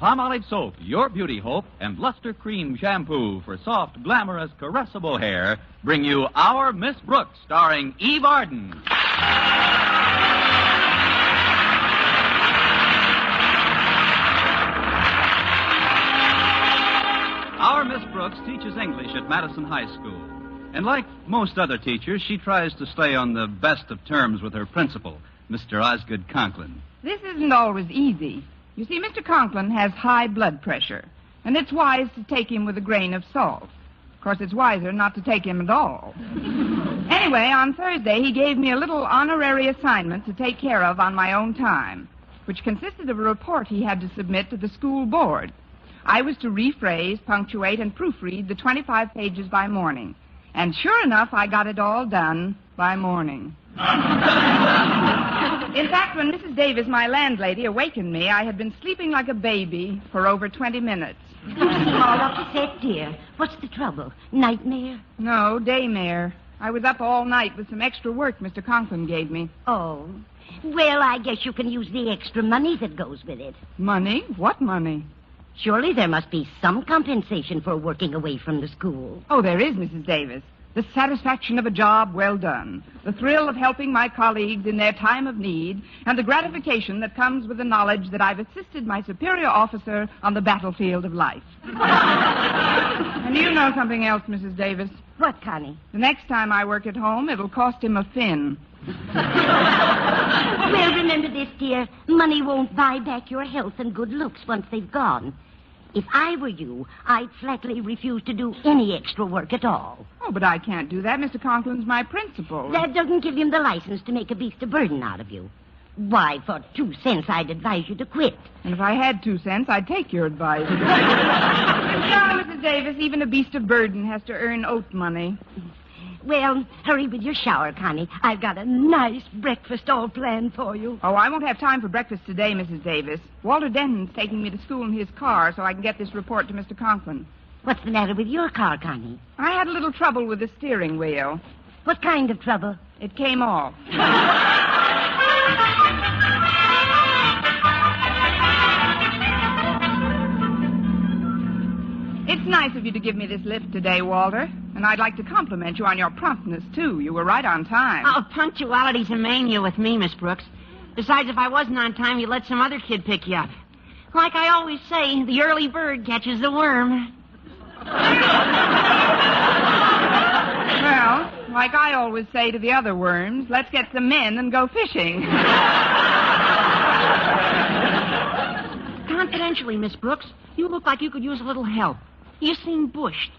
Palmolive Soap, your beauty hope, and Luster Cream Shampoo for soft, glamorous, caressable hair bring you Our Miss Brooks, starring Eve Arden. Our Miss Brooks teaches English at Madison High School. And like most other teachers, she tries to stay on the best of terms with her principal, Mr. Osgood Conklin. This isn't always easy. You see, Mr. Conklin has high blood pressure, and it's wise to take him with a grain of salt. Of course, it's wiser not to take him at all. Anyway, on Thursday, he gave me a little honorary assignment to take care of on my own time, which consisted of a report he had to submit to the school board. I was to rephrase, punctuate, and proofread the 25 pages by morning. And sure enough, I got it all done by morning. In fact, when Mrs. Davis, my landlady, awakened me, I had been sleeping like a baby for over 20 minutes. All upset, dear. What's the trouble? Nightmare? No, daymare. I was up all night with some extra work Mr. Conklin gave me. Oh. Well, I guess you can use the extra money that goes with it. Money? What money? Surely there must be some compensation for working away from the school. Oh, there is, Mrs. Davis. The satisfaction of a job well done, the thrill of helping my colleagues in their time of need, and the gratification that comes with the knowledge that I've assisted my superior officer on the battlefield of life. And you know something else, Mrs. Davis. What, Connie? The next time I work at home, it'll cost him a fin. Well, remember this, dear. Money won't buy back your health and good looks once they've gone. If I were you, I'd flatly refuse to do any extra work at all. Oh, but I can't do that. Mr. Conklin's my principal. That doesn't give him the license to make a beast of burden out of you. Why, for 2 cents, I'd advise you to quit. And if I had 2 cents, I'd take your advice. No, Mrs. Davis, even a beast of burden has to earn oat money. Well, hurry with your shower, Connie. I've got a nice breakfast all planned for you. Oh, I won't have time for breakfast today, Mrs. Davis. Walter Denton's taking me to school in his car so I can get this report to Mr. Conklin. What's the matter with your car, Connie? I had a little trouble with the steering wheel. What kind of trouble? It came off. It's nice of you to give me this lift today, Walter. And I'd like to compliment you on your promptness, too. You were right on time. Oh, punctuality's a mania with me, Miss Brooks. Besides, if I wasn't on time, you'd let some other kid pick you up. Like I always say, the early bird catches the worm. Well, like I always say to the other worms, let's get some men and go fishing. Confidentially, Miss Brooks, you look like you could use a little help. You seem bushed.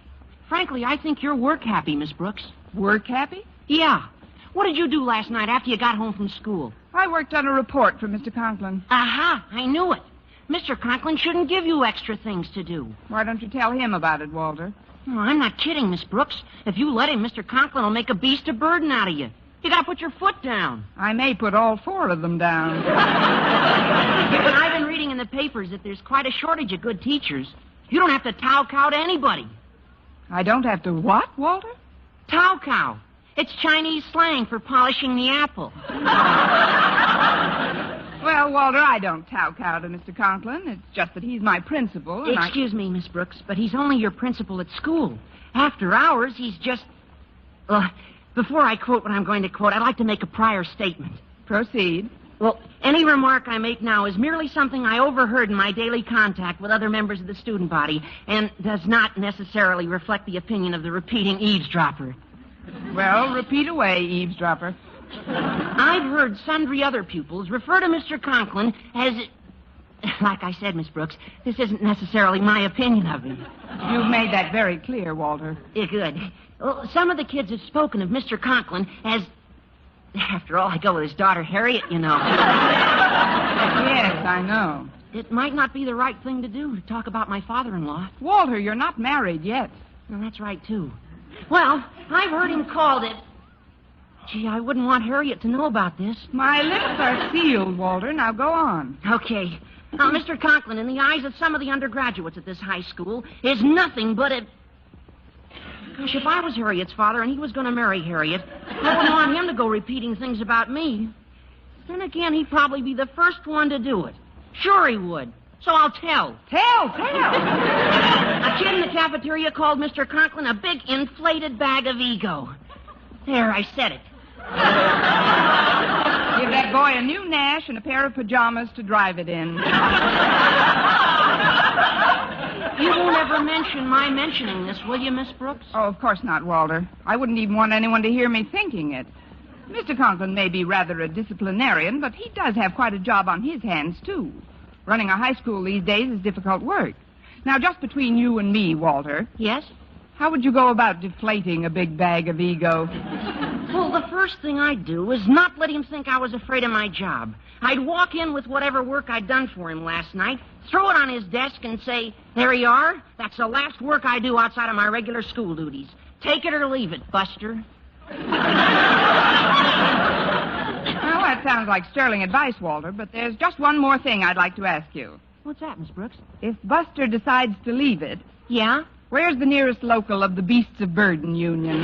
Frankly, I think you're work-happy, Miss Brooks. Work-happy? Yeah. What did you do last night after you got home from school? I worked on a report for Mr. Conklin. Aha, I knew it. Mr. Conklin shouldn't give you extra things to do. Why don't you tell him about it, Walter? Oh, I'm not kidding, Miss Brooks. If you let him, Mr. Conklin will make a beast of burden out of you. You gotta put your foot down. I may put all 4 of them down. But I've been reading in the papers that there's quite a shortage of good teachers. You don't have to tow-cow to anybody. I don't have to what, Walter? Tow-cow. It's Chinese slang for polishing the apple. Well, Walter, I don't tow-cow to Mr. Conklin. It's just that he's my principal, and Excuse me, Miss Brooks, but he's only your principal at school. After hours, he's just... before I quote what I'm going to quote, I'd like to make a prior statement. Proceed. Well, any remark I make now is merely something I overheard in my daily contact with other members of the student body and does not necessarily reflect the opinion of the repeating eavesdropper. Well, repeat away, eavesdropper. I've heard sundry other pupils refer to Mr. Conklin as... Like I said, Miss Brooks, this isn't necessarily my opinion of him. You've made that very clear, Walter. Yeah, good. Well, some of the kids have spoken of Mr. Conklin as... After all, I go with his daughter, Harriet, you know. Yes, I know. It might not be the right thing to do to talk about my father-in-law. Walter, you're not married yet. Well, that's right, too. Well, I've heard him called it... Gee, I wouldn't want Harriet to know about this. My lips are sealed, Walter. Now go on. Okay. Now, Mr. Conklin, in the eyes of some of the undergraduates at this high school, is nothing but a... Gosh, if I was Harriet's father and he was going to marry Harriet, I wouldn't want him to go repeating things about me. Then again, he'd probably be the first one to do it. Sure he would. So I'll tell. Tell. A kid in the cafeteria called Mr. Conklin a big inflated bag of ego. There, I said it. Give that boy a new Nash and a pair of pajamas to drive it in. You won't ever mention my mentioning this, will you, Miss Brooks? Oh, of course not, Walter. I wouldn't even want anyone to hear me thinking it. Mr. Conklin may be rather a disciplinarian, but he does have quite a job on his hands, too. Running a high school these days is difficult work. Now, just between you and me, Walter. Yes? How would you go about deflating a big bag of ego? Well, the first thing I'd do is not let him think I was afraid of my job. I'd walk in with whatever work I'd done for him last night, throw it on his desk, and say, "There you are. That's the last work I do outside of my regular school duties. Take it or leave it, Buster." Well, that sounds like sterling advice, Walter, but there's just one more thing I'd like to ask you. What's that, Miss Brooks? If Buster decides to leave it, Yeah? where's the nearest local of the Beasts of Burden Union?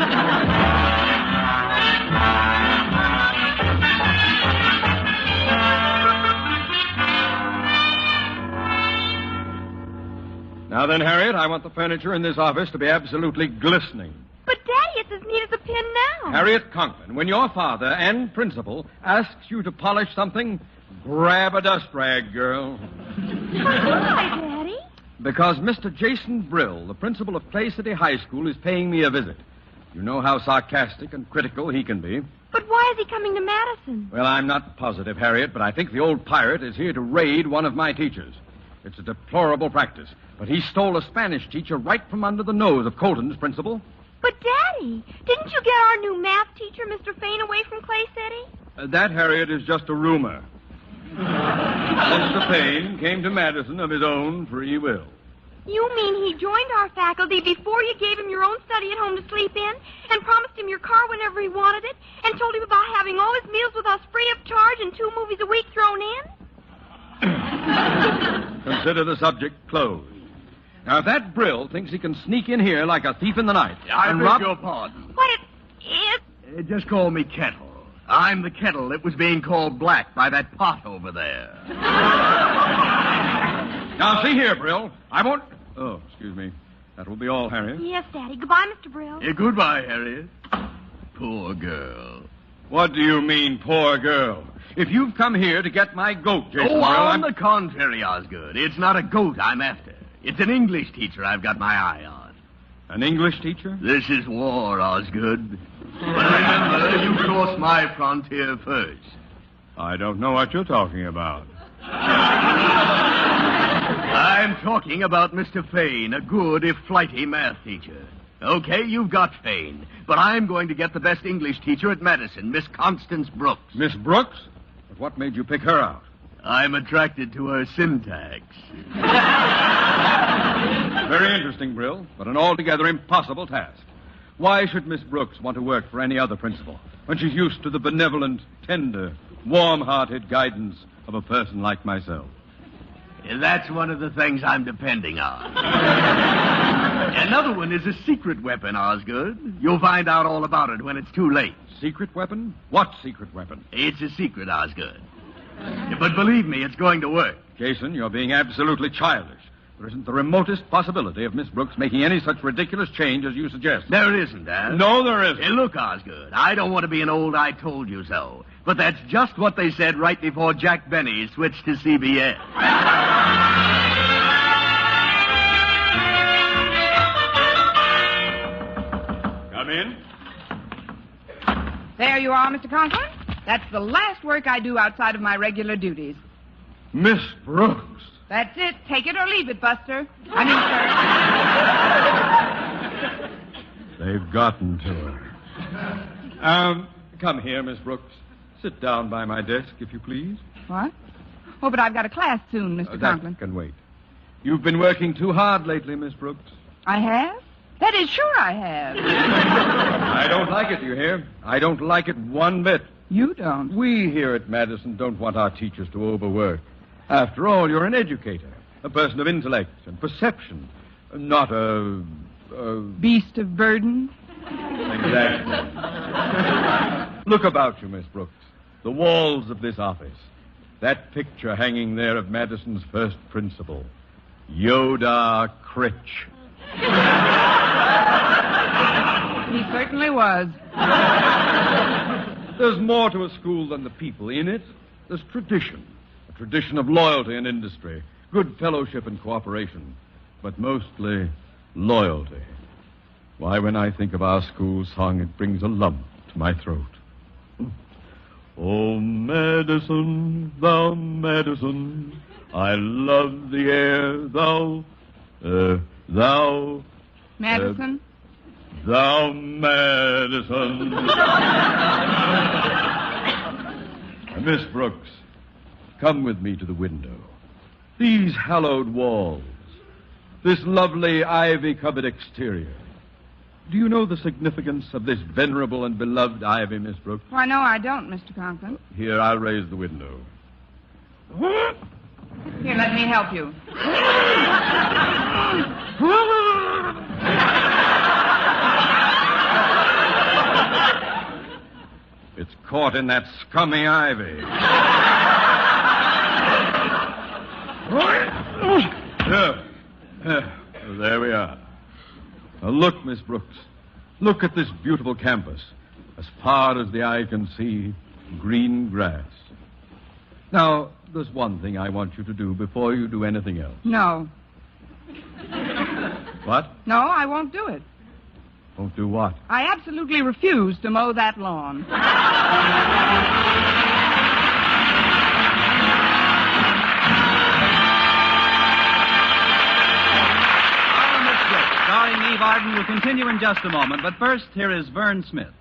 Now then, Harriet, I want the furniture in this office to be absolutely glistening. But, Daddy, it's as neat as a pin now. Harriet Conklin, when your father and principal asks you to polish something, grab a dust rag, girl. Why, Daddy? Because Mr. Jason Brill, the principal of Clay City High School, is paying me a visit. You know how sarcastic and critical he can be. But why is he coming to Madison? Well, I'm not positive, Harriet, but I think the old pirate is here to raid one of my teachers. It's a deplorable practice, but he stole a Spanish teacher right from under the nose of Colton's principal. But, Daddy, didn't you get our new math teacher, Mr. Fain, away from Clay City? That, Harriet, is just a rumor. Mr. Payne came to Madison of his own free will. You mean he joined our faculty before you gave him your own study at home to sleep in, and promised him your car whenever he wanted it, and told him about having all his meals with us free of charge and 2 movies a week thrown in? Consider the subject closed. Now, if that Brill thinks he can sneak in here like a thief in the night I and beg rob... your pardon. What it is? Just call me Kettle. I'm the kettle that was being called black by that pot over there. Now, see here, Brill. I won't... Oh, excuse me. That will be all, Harriet. Yes, Daddy. Goodbye, Mr. Brill. Goodbye, Harriet. Poor girl. What do you mean, poor girl? If you've come here to get my goat, Jason Brill, On the contrary, Osgood. It's not a goat I'm after. It's an English teacher I've got my eye on. An English teacher? This is war, Osgood. But remember, you cross my frontier first. I don't know what you're talking about. I'm talking about Mr. Fain, a good if flighty math teacher. Okay, you've got Fain, but I'm going to get the best English teacher at Madison, Miss Constance Brooks. Miss Brooks? But what made you pick her out? I'm attracted to her syntax. Very interesting, Brill, but an altogether impossible task. Why should Miss Brooks want to work for any other principal when she's used to the benevolent, tender, warm-hearted guidance of a person like myself? That's one of the things I'm depending on. Another one is a secret weapon, Osgood. You'll find out all about it when it's too late. Secret weapon? What secret weapon? It's a secret, Osgood. But believe me, it's going to work. Jason, you're being absolutely childish. There isn't the remotest possibility of Miss Brooks making any such ridiculous change as you suggest. There isn't, Dad. No, there isn't. Hey, look, Osgood, I don't want to be an old I told you so. But that's just what they said right before Jack Benny switched to CBS. Come in. There you are, Mr. Conklin. That's the last work I do outside of my regular duties. Miss Brooks. That's it. Take it or leave it, Buster. They've gotten to her. Come here, Miss Brooks. Sit down by my desk, if you please. What? Oh, but I've got a class soon, Mr. Conklin. That can wait. You've been working too hard lately, Miss Brooks. I have? That is, sure I have. I don't like it, you hear? I don't like it one bit. You don't? We here at Madison don't want our teachers to overwork. After all, you're an educator, a person of intellect and perception, not a beast of burden? Exactly. Look about you, Miss Brooks. The walls of this office. That picture hanging there of Madison's first principal, Yoda Critch. He certainly was. There's more to a school than the people in it. There's tradition. A tradition of loyalty and industry, good fellowship and cooperation, but mostly loyalty. Why, when I think of our school song, it brings a lump to my throat. Oh, Madison, thou Madison, I love the air, thou... Madison? Thou Madison. Miss Brooks, come with me to the window. These hallowed walls, this lovely ivy-covered exterior. Do you know the significance of this venerable and beloved ivy, Miss Brooks? Why, no, I don't, Mr. Conklin. Here, I'll raise the window. Here, let me help you. It's caught in that scummy ivy. There we are. Now look, Miss Brooks. Look at this beautiful campus. As far as the eye can see, green grass. Now, there's one thing I want you to do before you do anything else. No. What? No, I won't do it. Won't do what? I absolutely refuse to mow that lawn. Starring Eve Arden will continue in just a moment, but first, here is Vern Smith.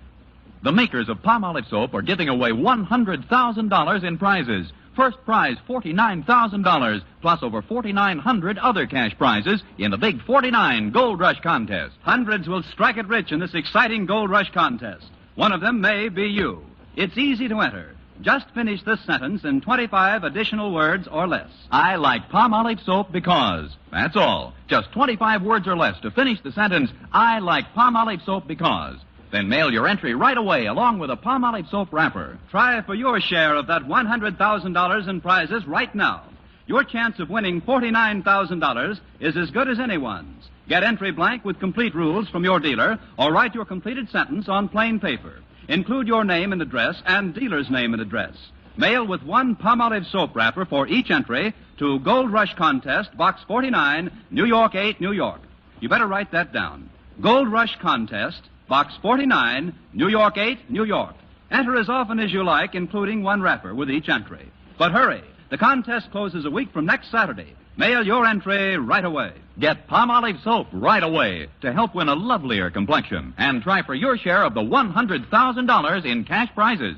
The makers of Palmolive soap are giving away $100,000 in prizes. First prize, $49,000, plus over 4,900 other cash prizes in the Big 49 Gold Rush Contest. Hundreds will strike it rich in this exciting Gold Rush Contest. One of them may be you. It's easy to enter. Just finish this sentence in 25 additional words or less. I like Palmolive soap because. That's all. Just 25 words or less to finish the sentence, I like Palmolive soap because. Then mail your entry right away along with a Palmolive soap wrapper. Try for your share of that $100,000 in prizes right now. Your chance of winning $49,000 is as good as anyone's. Get entry blank with complete rules from your dealer or write your completed sentence on plain paper. Include your name and address and dealer's name and address. Mail with one Palmolive soap wrapper for each entry to Gold Rush Contest, Box 49, New York 8, New York. You better write that down. Gold Rush Contest, Box 49, New York 8, New York. Enter as often as you like, including one wrapper with each entry. But hurry, the contest closes a week from next Saturday. Mail your entry right away. Get Palmolive soap right away to help win a lovelier complexion. And try for your share of the $100,000 in cash prizes.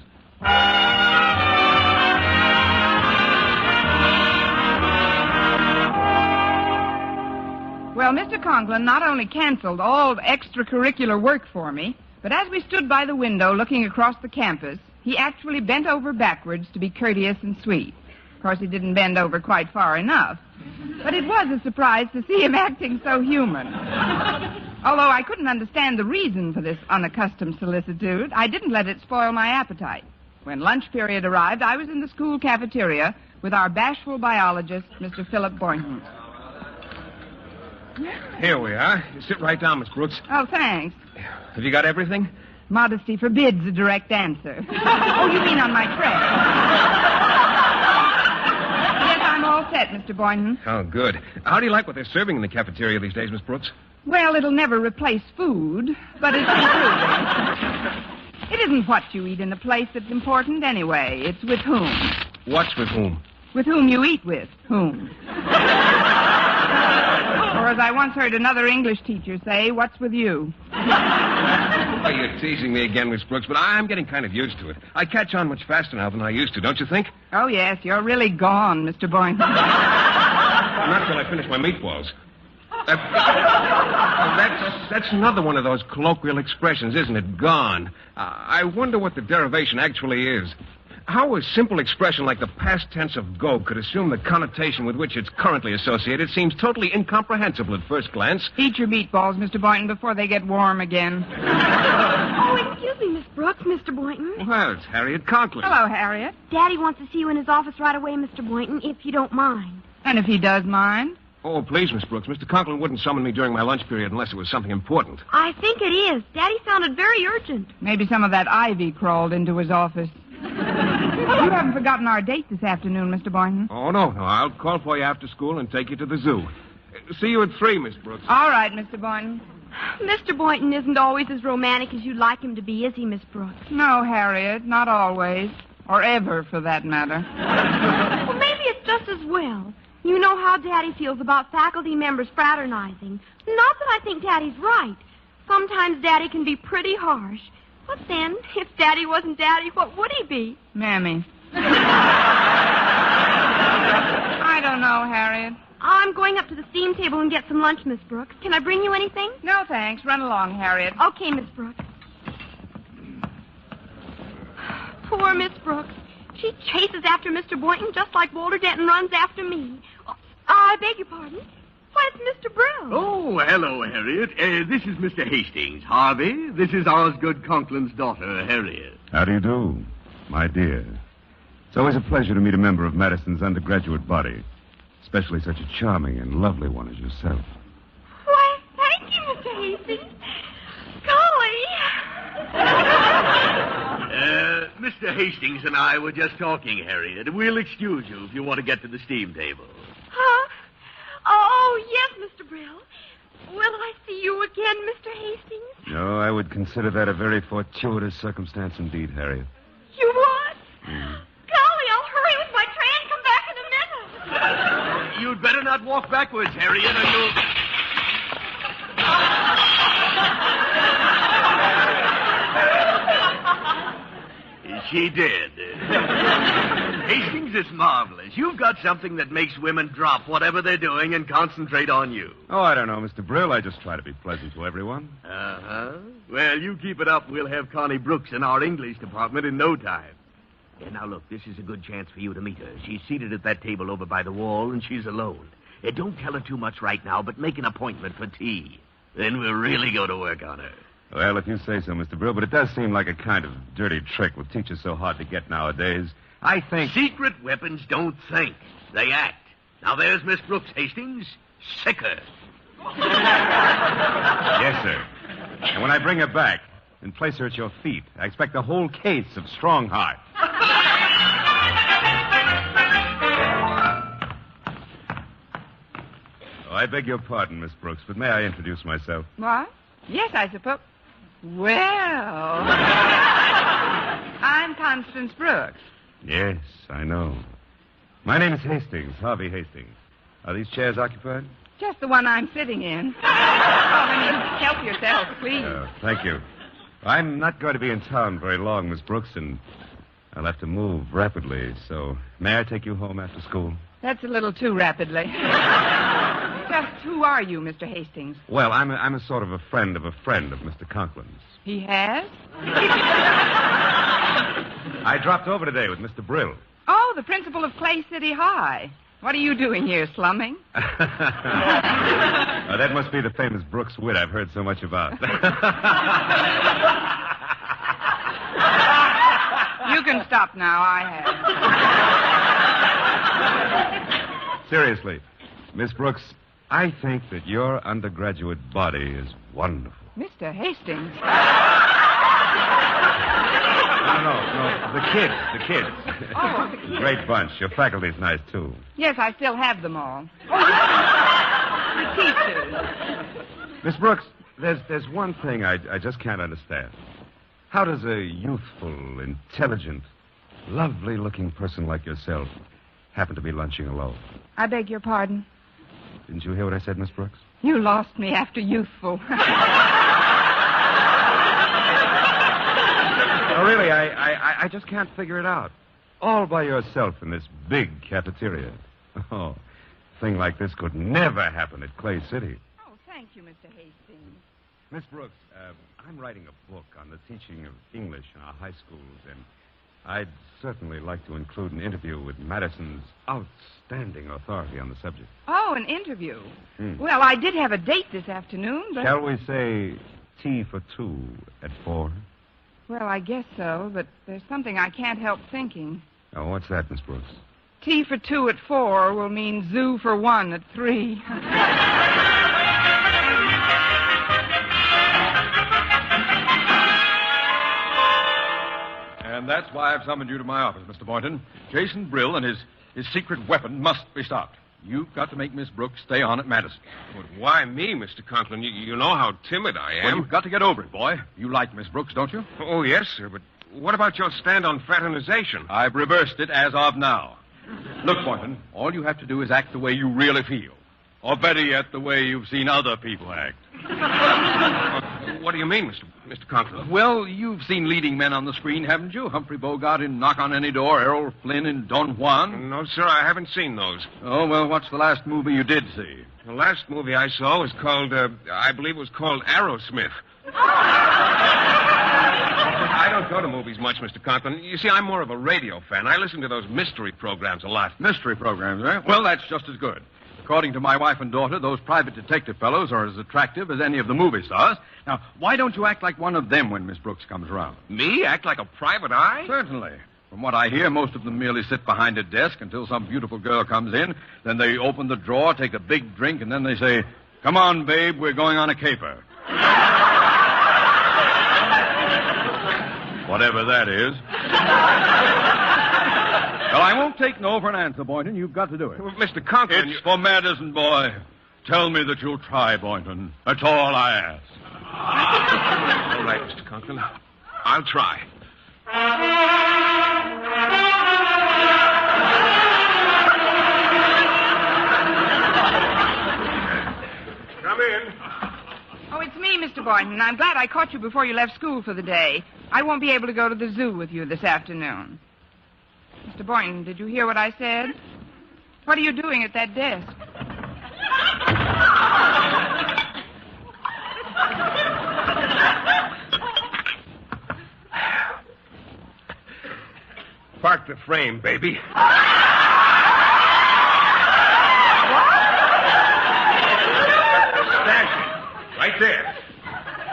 Well, Mr. Conklin not only canceled all extracurricular work for me, but as we stood by the window looking across the campus, he actually bent over backwards to be courteous and sweet. Of course, he didn't bend over quite far enough. But it was a surprise to see him acting so human. Although I couldn't understand the reason for this unaccustomed solicitude, I didn't let it spoil my appetite. When lunch period arrived, I was in the school cafeteria with our bashful biologist, Mr. Philip Boynton. Here we are. You sit right down, Miss Brooks. Oh, thanks. Have you got everything? Modesty forbids a direct answer. Oh, you mean on my tray? Yes, I'm all set, Mr. Boynton. Oh, good. How do you like what they're serving in the cafeteria these days, Miss Brooks? Well, it'll never replace food, but it's improving. It isn't what you eat in a place that's important anyway. It's with whom. What's with whom? With whom you eat with. Whom. Or as I once heard another English teacher say, what's with you? Oh, you're teasing me again, Miss Brooks, but I'm getting kind of used to it. I catch on much faster now than I used to, don't you think? Oh, yes, you're really gone, Mr. Boynton. Not till I finish my meatballs. That's another one of those colloquial expressions, isn't it? Gone. I wonder what the derivation actually is. How a simple expression like the past tense of go could assume the connotation with which it's currently associated seems totally incomprehensible at first glance. Eat your meatballs, Mr. Boynton, before they get warm again. Oh, it's Excuse me, Miss Brooks, Mr. Boynton. Well, it's Harriet Conklin. Hello, Harriet. Daddy wants to see you in his office right away, Mr. Boynton, if you don't mind. And if he does mind? Oh, please, Miss Brooks. Mr. Conklin wouldn't summon me during my lunch period unless it was something important. I think it is. Daddy sounded very urgent. Maybe some of that ivy crawled into his office. You haven't forgotten our date this afternoon, Mr. Boynton. Oh, no. I'll call for you after school and take you to the zoo. See you at 3, Miss Brooks. All right, Mr. Boynton. Mr. Boynton isn't always as romantic as you'd like him to be, is he, Miss Brooks? No, Harriet, not always. Or ever, for that matter. Well, maybe it's just as well. You know how Daddy feels about faculty members fraternizing. Not that I think Daddy's right. Sometimes Daddy can be pretty harsh. But then, if Daddy wasn't Daddy, what would he be? Mammy. I don't know, Harriet. I'm going up to the steam table and get some lunch, Miss Brooks. Can I bring you anything? No, thanks. Run along, Harriet. Okay, Miss Brooks. Poor Miss Brooks. She chases after Mr. Boynton just like Walter Denton runs after me. Oh, I beg your pardon. Why, it's Mr. Brill. Oh, hello, Harriet. This is Mr. Hastings. Harvey, this is Osgood Conklin's daughter, Harriet. How do you do, my dear? It's always a pleasure to meet a member of Madison's undergraduate body, especially such a charming and lovely one as yourself. Why, thank you, Mr. Hastings. Golly. Mr. Hastings and I were just talking, Harriet. We'll excuse you if you want to get to the steam table. Huh? Oh, yes, Mr. Brill. Will I see you again, Mr. Hastings? No, I would consider that a very fortuitous circumstance indeed, Harriet. You would? Golly, I'll hurry with my tray and come back in a minute. You'd better not walk backwards, Harriet, or you'll... She did. Hastings is marvelous. You've got something that makes women drop whatever they're doing and concentrate on you. Oh, I don't know, Mr. Brill. I just try to be pleasant to everyone. Uh-huh. Well, you keep it up. We'll have Connie Brooks in our English department in no time. Yeah, now, look, this is a good chance for you to meet her. She's seated at that table over by the wall, and she's alone. Don't tell her too much right now, but make an appointment for tea. Then we'll really go to work on her. Well, if you say so, Mr. Brill, but it does seem like a kind of dirty trick with teachers so hard to get nowadays. I think... Secret weapons don't think. They act. Now, there's Miss Brooks, Hastings. Sick her. Yes, sir. And when I bring her back and place her at your feet, I expect a whole case of strong heart. Oh, I beg your pardon, Miss Brooks, but may I introduce myself? What? Yes, I suppose. Well, I'm Constance Brooks. Yes, I know. My name is Hastings, Harvey Hastings. Are these chairs occupied? Just the one I'm sitting in. Help yourself, please. Thank you. I'm not going to be in town very long, Miss Brooks, and I'll have to move rapidly, so may I take you home after school? That's a little too rapidly. Just who are you, Mr. Hastings? Well, I'm a sort of a friend of Mr. Conklin's. He has? I dropped over today with Mr. Brill. Oh, the principal of Clay City High. What are you doing here, slumming? That must be the famous Brooks wit I've heard so much about. You can stop now. I have. Seriously, Miss Brooks, I think that your undergraduate body is wonderful. Mr. Hastings. No. The kids. Oh, the kids. Great bunch. Your faculty's nice, too. Yes, I still have them all. Oh, the teachers. Miss Brooks, there's one thing I just can't understand. How does a youthful, intelligent, lovely-looking person like yourself happen to be lunching alone? I beg your pardon? Didn't you hear what I said, Miss Brooks? You lost me after youthful. Oh, really, I just can't figure it out. All by yourself in this big cafeteria. Oh, a thing like this could never happen at Clay City. Oh, thank you, Mr. Hastings. Miss Brooks, I'm writing a book on the teaching of English in our high schools, and I'd certainly like to include an interview with Madison's outstanding authority on the subject. Oh, an interview. Well, I did have a date this afternoon, but... Shall we say tea for two at 4? Well, I guess so, but there's something I can't help thinking. Oh, what's that, Miss Brooks? Tea for 2 at 4 will mean zoo for 1 at 3. And that's why I've summoned you to my office, Mr. Boynton. Jason Brill and his secret weapon must be stopped. You've got to make Miss Brooks stay on at Madison. But why me, Mr. Conklin? You know how timid I am. Well, you've got to get over it, boy. You like Miss Brooks, don't you? Oh, yes, sir, but what about your stand on fraternization? I've reversed it as of now. Look, Boynton, all you have to do is act the way you really feel. Or better yet, the way you've seen other people act. What do you mean, Mr. Conklin? Well, you've seen leading men on the screen, haven't you? Humphrey Bogart in Knock on Any Door, Errol Flynn in Don Juan. No, sir, I haven't seen those. Oh, well, what's the last movie you did see? The last movie I saw was called, I believe it was called Aerosmith. I don't go to movies much, Mr. Conklin. You see, I'm more of a radio fan. I listen to those mystery programs a lot. Mystery programs, eh? Well, that's just as good. According to my wife and daughter, those private detective fellows are as attractive as any of the movie stars. Now, why don't you act like one of them when Miss Brooks comes around? Me? Act like a private eye? Certainly. From what I hear, most of them merely sit behind a desk until some beautiful girl comes in. Then they open the drawer, take a big drink, and then they say, "Come on, babe, we're going on a caper." Whatever that is. Well, I won't take no for an answer, Boynton. You've got to do it. Well, Mr. Conklin... It's for Madison, boy. Tell me that you'll try, Boynton. That's all I ask. All right, Mr. Conklin. I'll try. Come in. Oh, it's me, Mr. Boynton. I'm glad I caught you before you left school for the day. I won't be able to go to the zoo with you this afternoon. Mr. Boynton, did you hear what I said? What are you doing at that desk? Park the frame, baby. Stash it. Right there.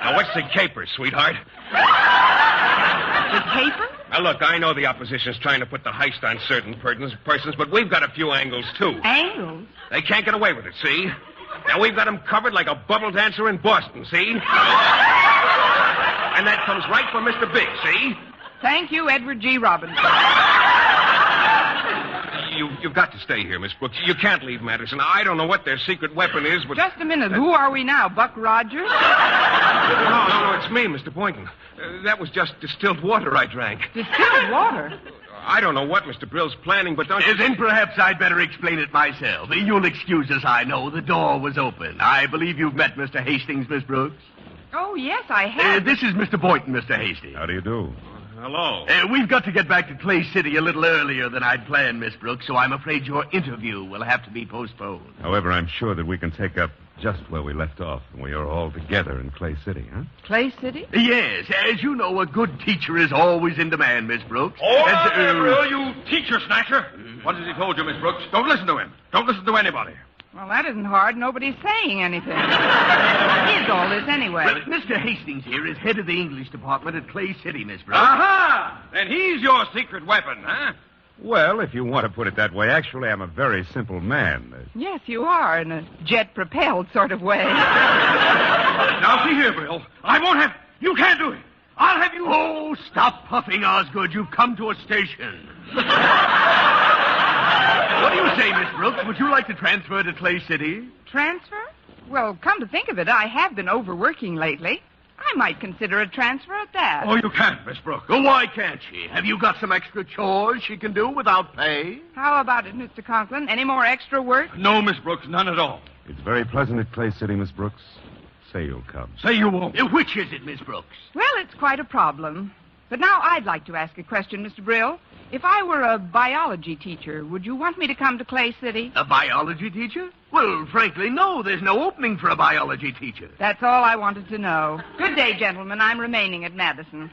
Now, what's the caper, sweetheart? The caper? Now, look, I know the opposition's trying to put the heist on certain persons, but we've got a few angles, too. Angles? They can't get away with it, see? Now, we've got them covered like a bubble dancer in Boston, see? And that comes right from Mr. Big, see? Thank you, Edward G. Robinson. You've got to stay here, Miss Brooks. You can't leave Madison. I don't know what their secret weapon is, but... Just a minute. Who are we now, Buck Rogers? No, it's me, Mr. Boynton. That was just distilled water I drank. Distilled water? I don't know what Mr. Brill's planning, but don't you... Then perhaps I'd better explain it myself. You'll excuse us, I know. The door was open. I believe you've met Mr. Hastings, Miss Brooks. Oh, yes, I have. This is Mr. Boynton, Mr. Hastings. How do you do? Hello. We've got to get back to Clay City a little earlier than I'd planned, Miss Brooks, so I'm afraid your interview will have to be postponed. However, I'm sure that we can take up just where we left off when we are all together in Clay City, huh? Clay City? Yes. As you know, a good teacher is always in demand, Miss Brooks. You teacher snatcher. What has he told you, Miss Brooks? Don't listen to him. Don't listen to anybody. Well, that isn't hard. Nobody's saying anything. What is all this anyway? Well, Mr. Hastings here is head of the English department at Clay City, Miss Brooks. Aha! Then he's your secret weapon, huh? Well, if you want to put it that way, actually, I'm a very simple man. Yes, you are, in a jet-propelled sort of way. Now, see here, Bill. I won't have... You can't do it. I'll have you... Oh, stop puffing, Osgood. You've come to a station. What do you say, Miss Brooks? Would you like to transfer to Clay City? Transfer? Well, come to think of it, I have been overworking lately. I might consider a transfer at that. Oh, you can't, Miss Brooks. Oh, why can't she? Have you got some extra chores she can do without pay? How about it, Mr. Conklin? Any more extra work? No, Miss Brooks, none at all. It's very pleasant at Clay City, Miss Brooks. Say you'll come. Say you won't. Which is it, Miss Brooks? Well, it's quite a problem. But now I'd like to ask a question, Mr. Brill. If I were a biology teacher, would you want me to come to Clay City? A biology teacher? Well, frankly, no. There's no opening for a biology teacher. That's all I wanted to know. Good day, gentlemen. I'm remaining at Madison.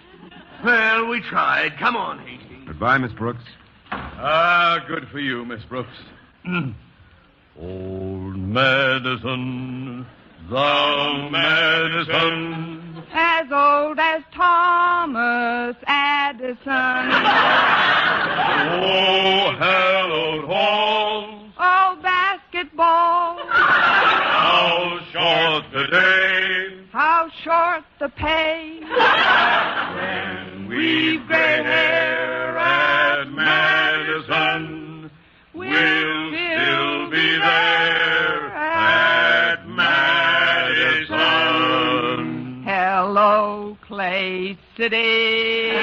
Well, we tried. Come on, Hastings. Goodbye, Miss Brooks. Ah, good for you, Miss Brooks. Old Madison, The medicine. As old as Thomas Addison. Oh, hallowed halls. Oh, basketball. How short the day. How short the pay. When we've gray hair at Madison, we'll still be there at Madison. Hello, Clay City. Eve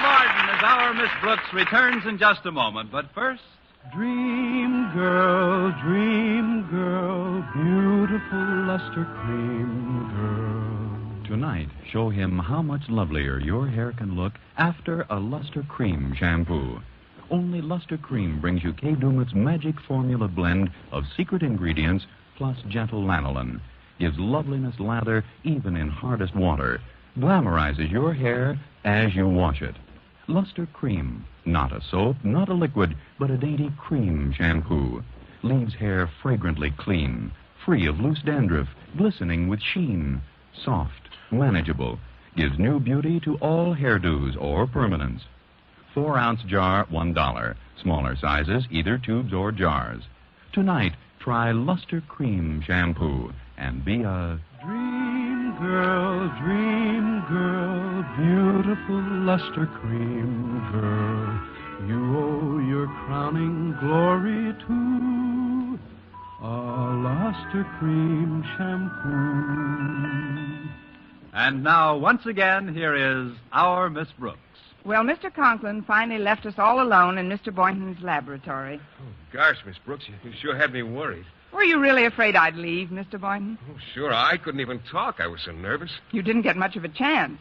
Arden as our Miss Brooks returns in just a moment, but first... Dream girl, beautiful luster cream girl. Tonight, show him how much lovelier your hair can look after a Luster Cream shampoo. Only Luster Cream brings you Kay Daumit's magic formula blend of secret ingredients plus gentle lanolin. Gives loveliness lather even in hardest water. Glamorizes your hair as you wash it. Luster Cream, not a soap, not a liquid, but a dainty cream shampoo. Leaves hair fragrantly clean, free of loose dandruff, glistening with sheen. Soft, manageable, gives new beauty to all hairdos or permanents. 4-ounce jar, $1. Smaller sizes, either tubes or jars. Tonight, try Luster Cream shampoo and be a Dream girl, beautiful luster cream girl. You owe your crowning glory to a luster cream shampoo. And now, once again, here is our Miss Brooks. Well, Mr. Conklin finally left us all alone in Mr. Boynton's laboratory. Oh, gosh, Miss Brooks, you sure had me worried. Were you really afraid I'd leave, Mr. Boynton? Oh, sure, I couldn't even talk. I was so nervous. You didn't get much of a chance.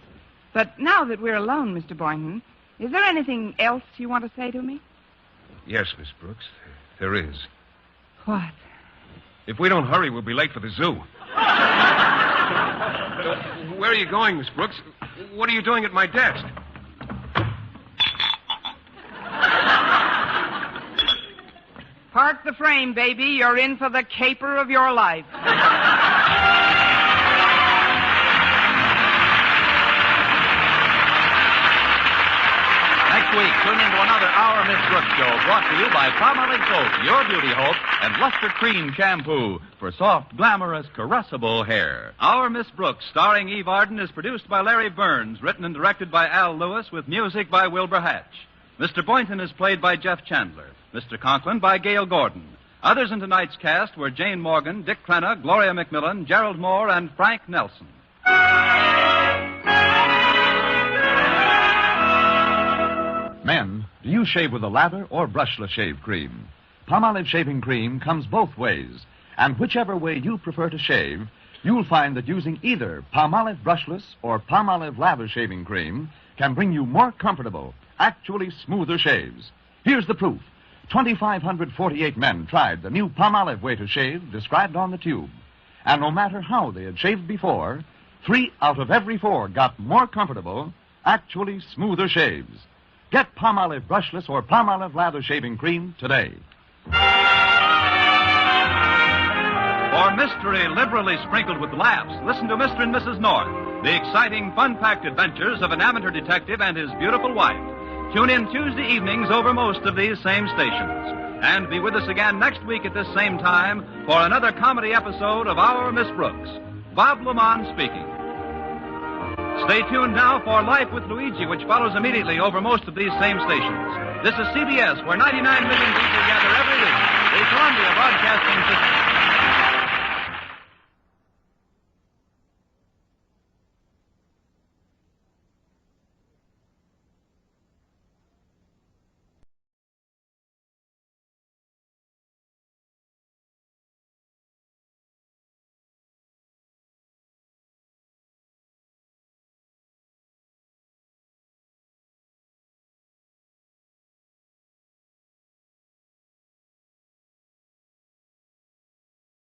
But now that we're alone, Mr. Boynton, is there anything else you want to say to me? Yes, Miss Brooks, there is. What? If we don't hurry, we'll be late for the zoo. Where are you going, Miss Brooks? What are you doing at my desk? Park the frame, baby. You're in for the caper of your life. Next week, tune into another Our Miss Brooks show brought to you by Palmolive Soap, your beauty hope, and Luster Cream shampoo for soft, glamorous, caressable hair. Our Miss Brooks, starring Eve Arden, is produced by Larry Burns, written and directed by Al Lewis, with music by Wilbur Hatch. Mr. Boynton is played by Jeff Chandler. Mr. Conklin by Gail Gordon. Others in tonight's cast were Jane Morgan, Dick Crenna, Gloria McMillan, Gerald Moore, and Frank Nelson. Men, do you shave with a lather or brushless shave cream? Palmolive shaving cream comes both ways, and whichever way you prefer to shave, you'll find that using either Palmolive brushless or Palmolive lather shaving cream can bring you more comfortable, actually smoother shaves. Here's the proof. 2,548 men tried the new Palmolive way to shave described on the tube. And no matter how they had shaved before, 3 out of every 4 got more comfortable, actually smoother shaves. Get Palmolive brushless or Palmolive lather shaving cream today. For mystery liberally sprinkled with laughs, listen to Mr. and Mrs. North, the exciting, fun-packed adventures of an amateur detective and his beautiful wife. Tune in Tuesday evenings over most of these same stations. And be with us again next week at this same time for another comedy episode of Our Miss Brooks. Bob Lamont speaking. Stay tuned now for Life with Luigi, which follows immediately over most of these same stations. This is CBS, where 99 million people gather every week. The Columbia Broadcasting System.